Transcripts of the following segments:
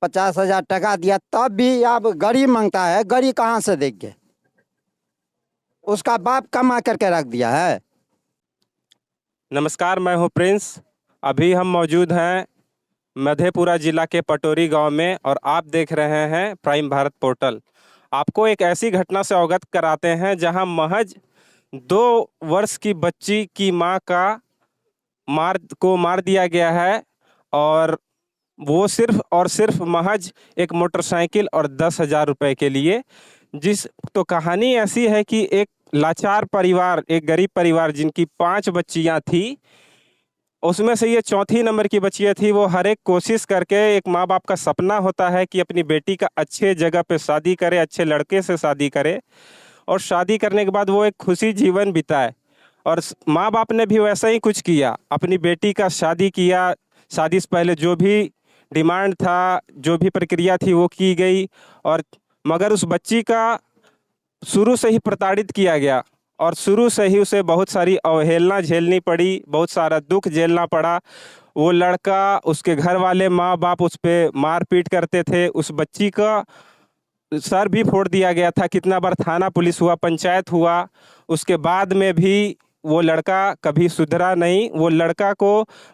50,000 टका दिया, तब भी अब गाड़ी मांगता है। गाड़ी कहाँ से देंगे? उसका बाप कमा करके रख दिया है। नमस्कार, मैं हूं प्रिंस। अभी हम मौजूद हैं मधेपुरा जिला के पटोरी गांव में और आप देख रहे हैं प्राइम भारत पोर्टल। आपको एक ऐसी घटना से अवगत कराते हैं जहां महज 2 वर्ष की बच्ची की मां का मार दिया गया है, और वो सिर्फ और सिर्फ महज एक मोटरसाइकिल और 10,000 रुपए के लिए। तो कहानी ऐसी है कि एक लाचार परिवार, एक गरीब परिवार जिनकी 5 बच्चियां थी, उसमें से ये चौथी नंबर की बच्चियां थी। वो हर एक कोशिश करके, एक माँ बाप का सपना होता है कि अपनी बेटी का अच्छे जगह पे शादी करे, अच्छे लड़के से शादी करे, और शादी करने के बाद वो एक खुशी जीवन बिताए। और माँ बाप ने भी वैसा ही कुछ किया, अपनी बेटी का शादी किया। शादी से पहले जो भी डिमांड था, जो भी प्रक्रिया थी वो की गई, और मगर उस बच्ची का शुरू से ही प्रताड़ित किया गया, और शुरू से ही उसे बहुत सारी अवहेलना झेलनी पड़ी, बहुत सारा दुख झेलना पड़ा। वो लड़का, उसके घर वाले, माँ बाप उस पर मारपीट करते थे। उस बच्ची का सर भी फोड़ दिया गया था। कितना बार थाना पुलिस हुआ, पंचायत हुआ, उसके बाद में भी वो लड़का कभी सुधरा नहीं। वो लड़का को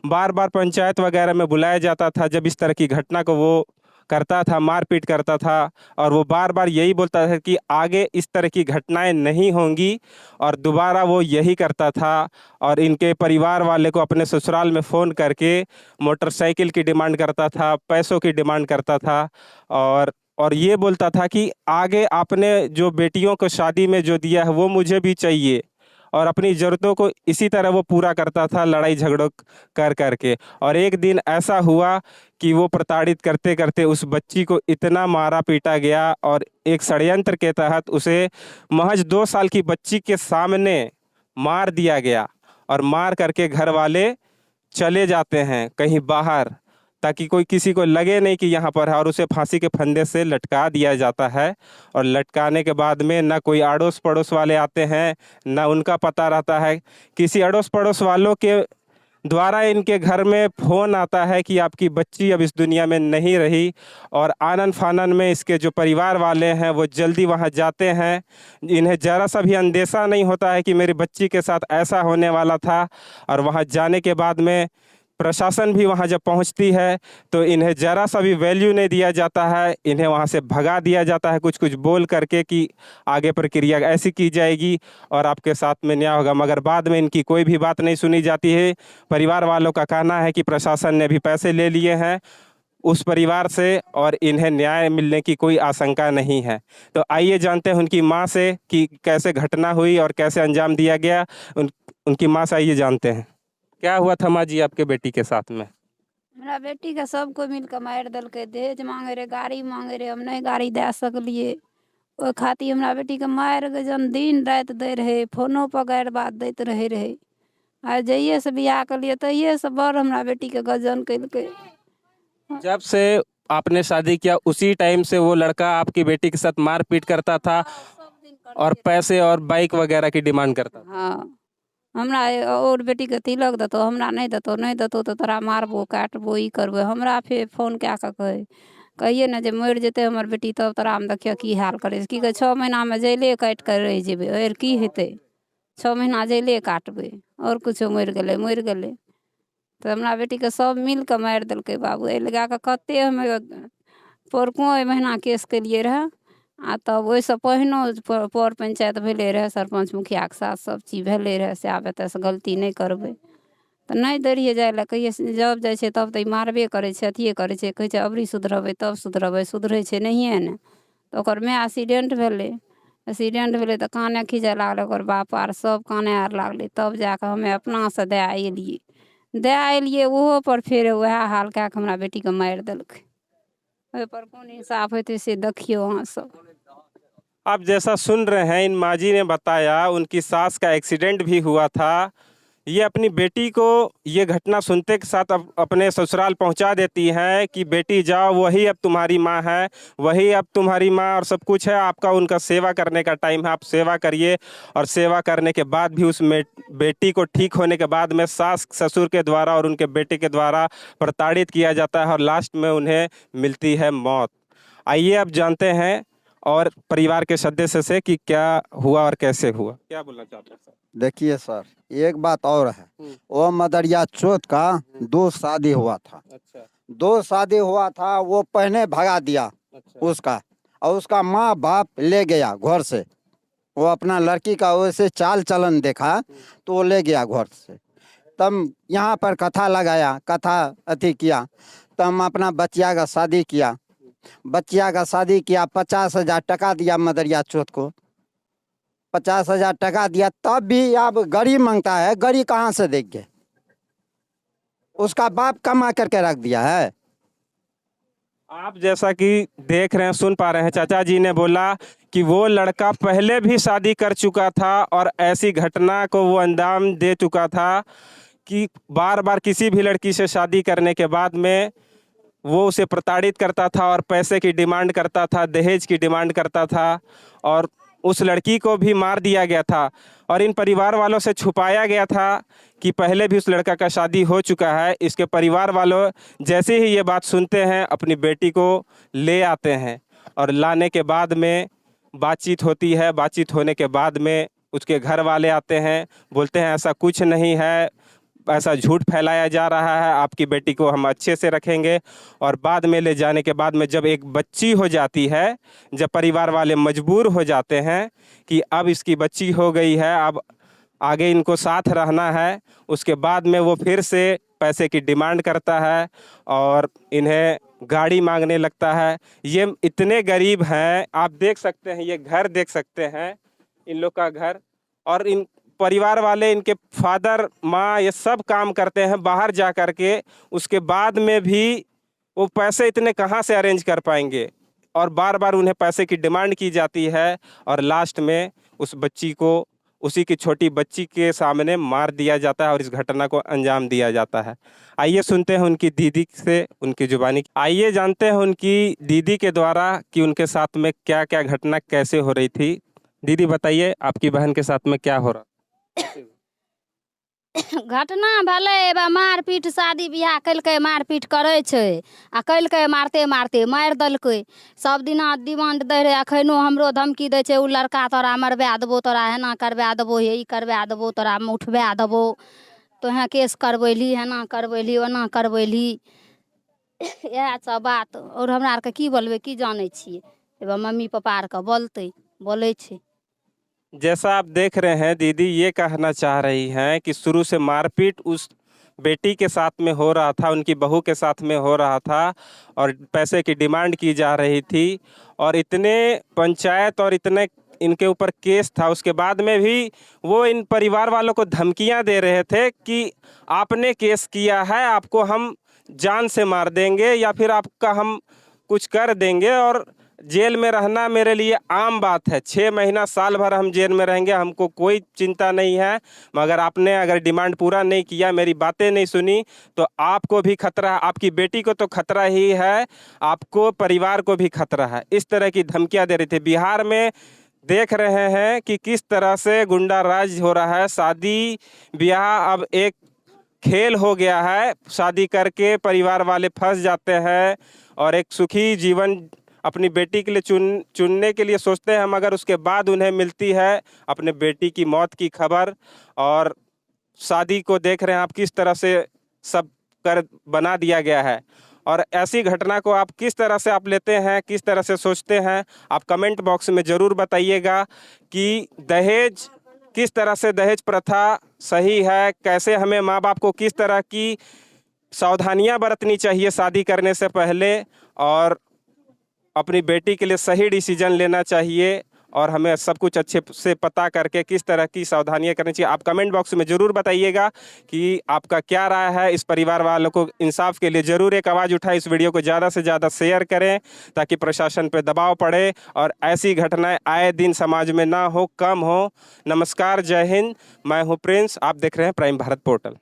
बार बार पंचायत वगैरह में बुलाया जाता था जब इस तरह की घटना को वो करता था, मारपीट करता था, और वो बार बार यही बोलता था कि आगे इस तरह की घटनाएं नहीं होंगी, और दोबारा वो यही करता था। और इनके परिवार वाले को अपने ससुराल में फ़ोन करके मोटरसाइकिल की डिमांड करता था, पैसों की डिमांड करता था, और ये बोलता था कि आगे आपने जो बेटियों को शादी में जो दिया है वो मुझे भी चाहिए। और अपनी ज़रूरतों को इसी तरह वो पूरा करता था, लड़ाई झगड़ों कर करके। और एक दिन ऐसा हुआ कि वो प्रताड़ित करते करते उस बच्ची को इतना मारा पीटा गया, और एक षड्यंत्र के तहत उसे महज 2 साल की बच्ची के सामने मार दिया गया। और मार करके घर वाले चले जाते हैं कहीं बाहर, ताकि कोई किसी को लगे नहीं कि यहाँ पर है, और उसे फांसी के फंदे से लटका दिया जाता है। और लटकाने के बाद में ना कोई अड़ोस पड़ोस वाले आते हैं, ना उनका पता रहता है। किसी अड़ोस पड़ोस वालों के द्वारा इनके घर में फ़ोन आता है कि आपकी बच्ची अब इस दुनिया में नहीं रही, और आनन फानन में इसके जो परिवार वाले हैं वो जल्दी वहाँ जाते हैं। इन्हें ज़रा सा भी अंदेशा नहीं होता है कि मेरी बच्ची के साथ ऐसा होने वाला था। और वहाँ जाने के बाद में प्रशासन भी वहाँ जब पहुँचती है तो इन्हें ज़रा सा भी वैल्यू नहीं दिया जाता है। इन्हें वहाँ से भगा दिया जाता है कुछ कुछ बोल करके कि आगे प्रक्रिया ऐसी की जाएगी और आपके साथ में न्याय होगा, मगर बाद में इनकी कोई भी बात नहीं सुनी जाती है। परिवार वालों का कहना है कि प्रशासन ने भी पैसे ले लिए हैं उस परिवार से और इन्हें न्याय मिलने की कोई आशंका नहीं है। तो आइए जानते हैं उनकी माँ से कि कैसे घटना हुई और कैसे अंजाम दिया गया। उनकी माँ से आइए जानते हैं। क्या हुआ था माँ जी आपके बेटी के साथ में? हमरा बेटी के सबको मिल के मारि देलकै। दहेज मांगे रहे, गाड़ी मांगे रहे, हम नहीं गाड़ी दे सकलिए। ओहि खातिर हमरा बेटी के मारि के जन दिन राति दै रहे, फोनो पर गारि बात दैत रहे। आ जइये से बियाह कलिए तहिए से बड़ हमरा बेटी के गजन कैलकै। जब से आपने शादी किया उसी टाइम से वो लड़का आपकी बेटी के साथ मारपीट करता था और पैसे और बाइक वगैरह की डिमांड करता था। हाँ, हमरा और बेटी के तिलक देतो, हमरा नहीं देतो तो तोरा मारबो काटबो ई करबो। हमरा फिर फोन कए कऽ कहिए ने जे मरि जेतै हमर बेटी तब तोरा हम देखियौ की हाल करै छै। की कहै 6 महीनामे जेले काटि कऽ रहि जेबै, और की हेतै? 6 महीना जेले काटबै, और कुछो मरि गेलै। तऽ हमरा बेटीके सब मिल कऽ मारि देलकै बाबू। एहि लगा कऽ कते हमे पोरको एहि महीना केस केलिए रहए। आ तब ओहिसँ पहिनो पर पंचायत भेलै रहए, सरपंच मुखियाके साथ सब चीज भेलै रहए। से आब एतऽसँ गलती नहि करबै तऽ नहि दै रहिए जाइ लए। कहिए जब जाइ छै तब तऽ ई मारबे करै छै, अथिए करै छै। कहै छै अबरी सुधरबै तब सुधरबै, सुधरै छै नहिए ने। तऽ ओकर माय एक्सीडेंट भेलै तऽ काने खींचऽ लागलै, ओकर बाप आर सब काने आर लागलै। तब जाकऽ हमे अपनासँ दए एलिए ओहो पर फेर वएह हाल कए कऽ हमरा बेटीके मारि देलकै। ओहि पर कोन इंसाफ होतै से देखियौ अहाँ सब। आप जैसा सुन रहे हैं, इन माँ जी ने बताया उनकी सास का एक्सीडेंट भी हुआ था। ये अपनी बेटी को ये घटना सुनते के साथ अपने ससुराल पहुंचा देती हैं कि बेटी जाओ, वही अब तुम्हारी माँ है, वही अब तुम्हारी माँ और सब कुछ है, आपका उनका सेवा करने का टाइम है, आप सेवा करिए। और सेवा करने के बाद भी उस बेटी को ठीक होने के बाद में सास ससुर के द्वारा और उनके बेटे के द्वारा प्रताड़ित किया जाता है और लास्ट में उन्हें मिलती है मौत। आइए अब जानते हैं और परिवार के सदस्य से कि क्या हुआ और कैसे हुआ। क्या बोलना चाहते हैं सर? देखिए सर, एक बात और है। वो मदरिया चौथ का 2 शादी हुआ था। अच्छा 2 शादी हुआ था, वो पहले भगा दिया अच्छा उसका, और उसका माँ बाप ले गया घर से। वो अपना लड़की का वैसे चाल चलन देखा तो वो ले गया घर से। तब यहाँ पर कथा लगाया, कथा अथी किया, तब हम अपना बच्चिया का शादी किया। बच्चिया का शादी किया, 50,000 टका दिया मदरिया चौथ को। 50,000 टका दिया, तब भी अब गरीब मांगता है। गरीब कहाँ से देंगे? उसका बाप कमा करके रख दिया है। आप जैसा कि देख रहे हैं, सुन पा रहे हैं, चाचा जी ने बोला कि वो लड़का पहले भी शादी कर चुका था और ऐसी घटना को वो अंजाम दे चुका था कि बार बार किसी भी लड़की से शादी करने के बाद में वो उसे प्रताड़ित करता था और पैसे की डिमांड करता था, दहेज की डिमांड करता था और उस लड़की को भी मार दिया गया था। और इन परिवार वालों से छुपाया गया था कि पहले भी उस लड़का का शादी हो चुका है। इसके परिवार वालों जैसे ही ये बात सुनते हैं, अपनी बेटी को ले आते हैं और लाने के बाद में बातचीत होती है। बातचीत होने के बाद में उसके घर वाले आते हैं, बोलते हैं ऐसा कुछ नहीं है, ऐसा झूठ फैलाया जा रहा है, आपकी बेटी को हम अच्छे से रखेंगे। और बाद में ले जाने के बाद में जब एक बच्ची हो जाती है, जब परिवार वाले मजबूर हो जाते हैं कि अब इसकी बच्ची हो गई है, अब आगे इनको साथ रहना है, उसके बाद में वो फिर से पैसे की डिमांड करता है और इन्हें गाड़ी मांगने लगता है। ये इतने गरीब हैं, आप देख सकते हैं, ये घर देख सकते हैं, इन लोग का घर। और इन परिवार वाले, इनके फादर माँ, ये सब काम करते हैं बाहर जा कर के। उसके बाद में भी वो पैसे इतने कहाँ से अरेंज कर पाएंगे और बार बार उन्हें पैसे की डिमांड की जाती है और लास्ट में उस बच्ची को, उसी की छोटी बच्ची के सामने मार दिया जाता है और इस घटना को अंजाम दिया जाता है। आइए सुनते हैं उनकी दीदी से, उनकी जुबानी। आइए जानते हैं उनकी दीदी के द्वारा कि उनके साथ में क्या क्या घटना कैसे हो रही थी। दीदी बताइए, आपकी बहन के साथ में क्या हो रहा? घटना भले मारपीट, शादी बियाह कलकै, मारपीट करे छै आ कलकै, मारते मारते मारि देलकै। सब दिना डिमांड दै रहे, अखनो हमरो धमकी दै छै, उ लड़का तोरा मरबा देबो, तोरा एना करबा देबो, हे ई करबा देबो, तोरा उठबा देबो, तोहें केस करबैली, एना करबैली, ओना करबैली। इएह सब बात। और हमरा आरके की बोलबै, की जानै छियै। मम्मी पापा आरके बोलतै, बोलै छै। जैसा आप देख रहे हैं, दीदी ये कहना चाह रही हैं कि शुरू से मारपीट उस बेटी के साथ में हो रहा था, उनकी बहू के साथ में हो रहा था और पैसे की डिमांड की जा रही थी और इतने पंचायत और इतने इनके ऊपर केस था। उसके बाद में भी वो इन परिवार वालों को धमकियां दे रहे थे कि आपने केस किया है, आपको हम जान से मार देंगे या फिर आपका हम कुछ कर देंगे और जेल में रहना मेरे लिए आम बात है। 6 महीना साल भर हम जेल में रहेंगे, हमको कोई चिंता नहीं है, मगर आपने अगर डिमांड पूरा नहीं किया, मेरी बातें नहीं सुनी, तो आपको भी खतरा है, आपकी बेटी को तो खतरा ही है, आपको परिवार को भी खतरा है। इस तरह की धमकियां दे रही थी। बिहार में देख रहे हैं कि किस तरह से गुंडा राज हो रहा है। शादी ब्याह अब एक खेल हो गया है। शादी करके परिवार वाले फंस जाते हैं और एक सुखी जीवन अपनी बेटी के लिए चुनने के लिए सोचते हैं, मगर उसके बाद उन्हें मिलती है अपने बेटी की मौत की खबर। और शादी को देख रहे हैं आप किस तरह से सब कर बना दिया गया है। और ऐसी घटना को आप किस तरह से आप लेते हैं, किस तरह से सोचते हैं, आप कमेंट बॉक्स में ज़रूर बताइएगा कि दहेज, किस तरह से दहेज प्रथा सही है, कैसे हमें माँ बाप को किस तरह की सावधानियाँ बरतनी चाहिए शादी करने से पहले और अपनी बेटी के लिए सही डिसीजन लेना चाहिए और हमें सब कुछ अच्छे से पता करके किस तरह की सावधानियां करनी चाहिए। आप कमेंट बॉक्स में ज़रूर बताइएगा कि आपका क्या राय है। इस परिवार वालों को इंसाफ के लिए ज़रूर एक आवाज़ उठाए। इस वीडियो को ज़्यादा से ज़्यादा शेयर करें ताकि प्रशासन पर दबाव पड़े और ऐसी घटनाएं आए दिन समाज में ना हो, कम हो। नमस्कार, जय हिंद। मैं हूँ प्रिंस, आप देख रहे हैं प्राइम भारत पोर्टल।